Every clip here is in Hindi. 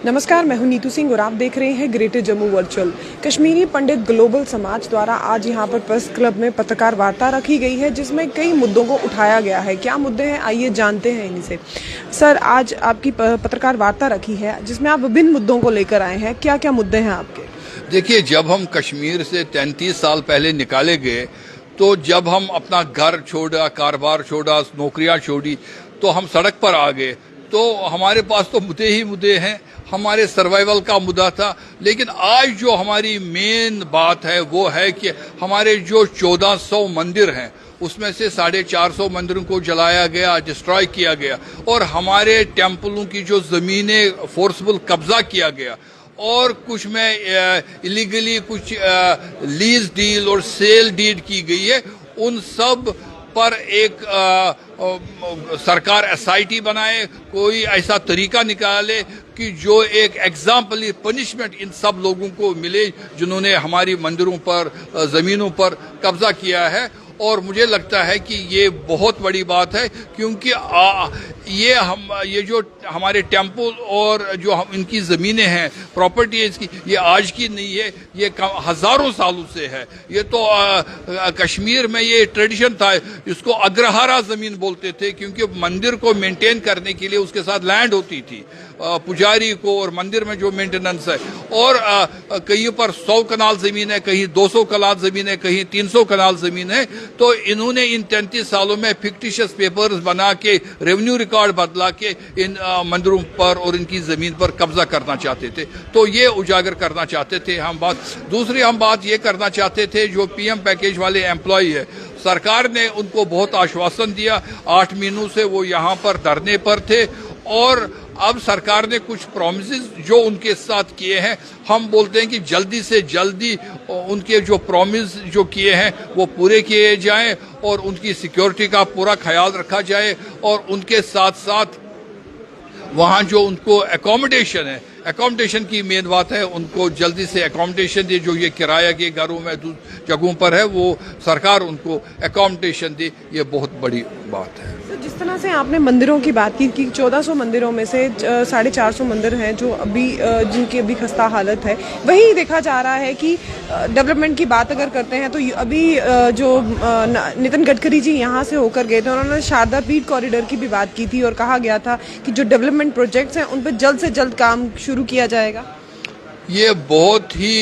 नमस्कार, मैं हूं नीतू सिंह और आप देख रहे हैं ग्रेटर जम्मू वर्चुअल। कश्मीरी पंडित ग्लोबल समाज द्वारा आज यहां पर प्रेस क्लब में पत्रकार वार्ता रखी गई है, जिसमें कई मुद्दों को उठाया गया है। क्या मुद्दे हैं, आइए जानते हैं इनसे। सर, आज आपकी पत्रकार वार्ता रखी है जिसमें आप विभिन्न मुद्दों को लेकर आए हैं। क्या क्या मुद्दे हैं आपके? देखिए, जब हम कश्मीर से 33 साल पहले निकाले गए, तो जब हम अपना घर छोड़ा, कारोबार छोड़ा, नौकरियां छोड़ी, तो हम सड़क पर आ गए। तो हमारे पास तो मुद्दे ही मुद्दे हैं। हमारे सर्वाइवल का मुद्दा था। लेकिन आज जो हमारी मेन बात है वो है कि हमारे जो 1400 मंदिर हैं उसमें से 450 मंदिरों को जलाया गया, डिस्ट्रॉय किया गया, और हमारे टेम्पलों की जो जमीनें फोर्सफुल कब्जा किया गया, और कुछ में इलीगली कुछ लीज डील और सेल डीड की गई है। उन सब पर एक सरकार एसआईटी बनाए, कोई ऐसा तरीका निकाले कि जो एक एग्जाम्पली पनिशमेंट इन सब लोगों को मिले जिन्होंने हमारी मंदिरों पर, जमीनों पर कब्जा किया है। और मुझे लगता है कि ये बहुत बड़ी बात है, क्योंकि ये जो हमारे टेम्पल और जो इनकी ज़मीनें हैं, प्रॉपर्टी है इसकी, ये आज की नहीं है, ये हज़ारों सालों से है। ये तो कश्मीर में ये ट्रेडिशन था, इसको अग्रहारा ज़मीन बोलते थे, क्योंकि मंदिर को मेंटेन करने के लिए उसके साथ लैंड होती थी पुजारी को, और मंदिर में जो मेंटेनेंस है। और कहीं पर 100 कनाल ज़मीन है, कहीं 200 कनाल ज़मीन है, कहीं 300 कनाल ज़मीन है। तो इन्होंने इन 33 सालों में फिक्टिशियस पेपर्स बना के, रेवेन्यू रिकॉर्ड बदला के इन मंदिरों पर और इनकी ज़मीन पर कब्जा करना चाहते थे। तो ये उजागर करना चाहते थे हम बात। दूसरी हम बात ये करना चाहते थे, जो पीएम पैकेज वाले एम्प्लॉय है, सरकार ने उनको बहुत आश्वासन दिया। 8 महीनों से वो यहाँ पर धरने पर थे, और अब सरकार ने कुछ प्रॉमिसेस जो उनके साथ किए हैं, हम बोलते हैं कि जल्दी से जल्दी उनके जो प्रॉमिस जो किए हैं वो पूरे किए जाएं, और उनकी सिक्योरिटी का पूरा ख्याल रखा जाए। और उनके साथ साथ वहाँ जो उनको एकोमोडेशन है, एकोमोडेशन की मेन बात है, उनको जल्दी से एकोमोडेशन दे। जो ये किराया के घरों में जगहों पर है, वो सरकार उनको एकोमोडेशन दे। ये बहुत बड़ी बात है। जिस तरह से आपने मंदिरों की बात की कि 1400 मंदिरों में से 450 मंदिर हैं जो अभी जिनकी अभी खस्ता हालत है, वही देखा जा रहा है कि डेवलपमेंट की बात अगर करते हैं तो अभी जो नितिन गडकरी जी यहाँ से होकर गए थे, उन्होंने शारदा पीठ कॉरिडोर की भी बात की थी, और कहा गया था कि जो डेवलपमेंट प्रोजेक्ट्स हैं उन पर जल्द से जल्द काम शुरू किया जाएगा। ये बहुत ही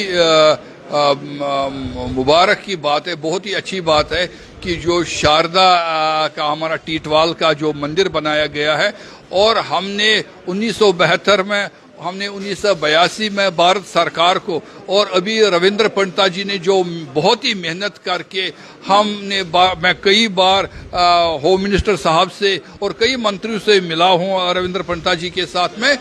मुबारक की बात है, बहुत ही अच्छी बात है कि जो शारदा का हमारा टीटवाल का जो मंदिर बनाया गया है, और हमने 1972 में, हमने 1982 में भारत सरकार को, और अभी रविंद्र पंडिता जी ने जो बहुत ही मेहनत करके मैं कई बार होम मिनिस्टर साहब से और कई मंत्रियों से मिला हूँ रविंद्र पंडिता जी के साथ में,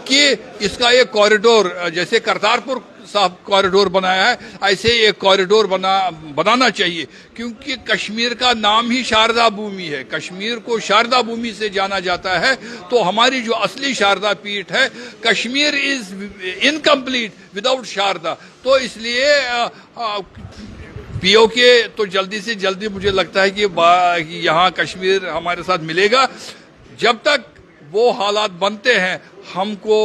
कि इसका एक कॉरिडोर, जैसे करतारपुर साहब कॉरिडोर बनाया है, ऐसे एक कॉरिडोर बनाना चाहिए। क्योंकि कश्मीर का नाम ही शारदा भूमि है, कश्मीर को शारदा भूमि से जाना जाता है। तो हमारी जो असली शारदा पीठ है, Kashmir is incomplete without Sharada. तो इसलिए पीओके तो जल्दी से जल्दी, मुझे लगता है कि यहाँ कश्मीर हमारे साथ मिलेगा। जब तक वो हालात बनते हैं, हमको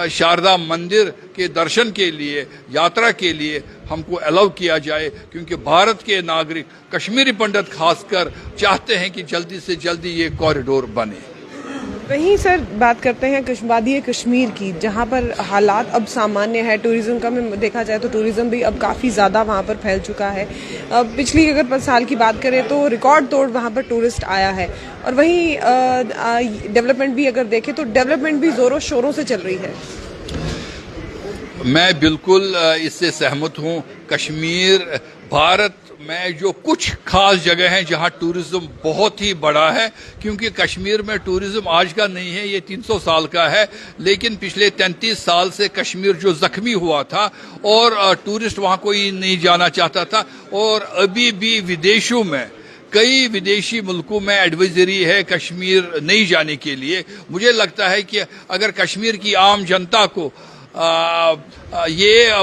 शारदा मंदिर के दर्शन के लिए, यात्रा के लिए हमको अलाउ किया जाए, क्योंकि भारत के नागरिक, कश्मीरी पंडित खासकर, चाहते हैं कि जल्दी से जल्दी ये कॉरिडोर बने। वहीं सर बात करते हैं वादिये कश्मीर की, जहां पर हालात अब सामान्य है। टूरिज्म का में देखा जाए तो टूरिज्म भी अब काफ़ी ज़्यादा वहां पर फैल चुका है। पिछली अगर साल की बात करें तो रिकॉर्ड तोड़ वहां पर टूरिस्ट आया है, और वहीं डेवलपमेंट भी अगर देखें तो डेवलपमेंट भी ज़ोरों शोरों से चल रही है। मैं बिल्कुल इससे सहमत हूँ। कश्मीर, भारत में जो कुछ खास जगह हैं जहाँ टूरिज्म बहुत ही बड़ा है, क्योंकि कश्मीर में टूरिज्म आज का नहीं है, ये 300 साल का है। लेकिन पिछले 33 साल से कश्मीर जो जख्मी हुआ था, और टूरिस्ट वहाँ कोई नहीं जाना चाहता था। और अभी भी विदेशों में, कई विदेशी मुल्कों में एडवाइजरी है कश्मीर नहीं जाने के लिए। मुझे लगता है कि अगर कश्मीर की आम जनता को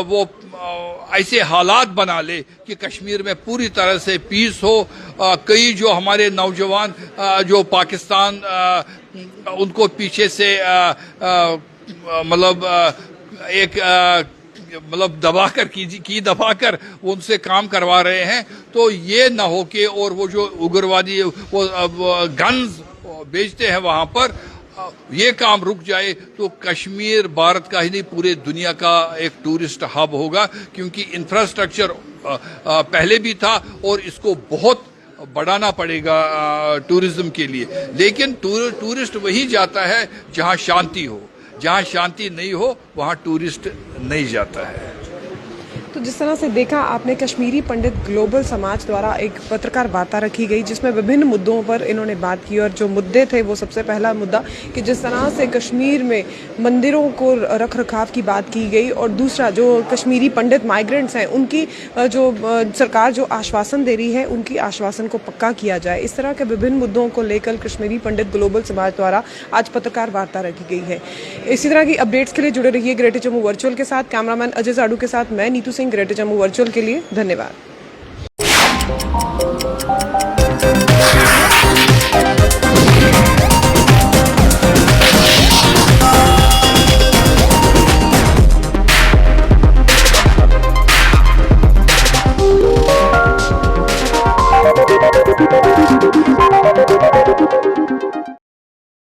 वो ऐसे हालात बना ले कि कश्मीर में पूरी तरह से पीस हो, कई जो हमारे नौजवान जो पाकिस्तान उनको पीछे से मतलब एक मतलब दबाकर उनसे काम करवा रहे हैं, तो ये ना हो कि और वो जो उग्रवादी वो गन्स बेचते हैं वहां पर, ये काम रुक जाए तो कश्मीर भारत का ही नहीं पूरे दुनिया का एक टूरिस्ट हब होगा, क्योंकि इंफ्रास्ट्रक्चर पहले भी था और इसको बहुत बढ़ाना पड़ेगा टूरिज्म के लिए। लेकिन टूरिस्ट वही जाता है जहां शांति हो, जहां शांति नहीं हो वहां टूरिस्ट नहीं जाता है। तो जिस तरह से देखा आपने, कश्मीरी पंडित ग्लोबल समाज द्वारा एक पत्रकार वार्ता रखी गई जिसमें विभिन्न मुद्दों पर इन्होंने बात की, और जो मुद्दे थे वो सबसे पहला मुद्दा कि जिस तरह से कश्मीर में मंदिरों को रख रखाव की बात की गई, और दूसरा जो कश्मीरी पंडित माइग्रेंट्स हैं उनकी जो सरकार जो आश्वासन दे रही है उनकी आश्वासन को पक्का किया जाए। इस तरह के विभिन्न मुद्दों को लेकर कश्मीरी पंडित ग्लोबल समाज द्वारा आज पत्रकार वार्ता रखी गई है। इसी तरह की अपडेट्स के लिए जुड़े रहिए ग्रेटर जम्मू वर्चुअल के साथ। कैमरामैन अजय जाडू के साथ मैं नीतू सिंह, ग्रेटर जम्मू वर्चुअल के लिए। धन्यवाद।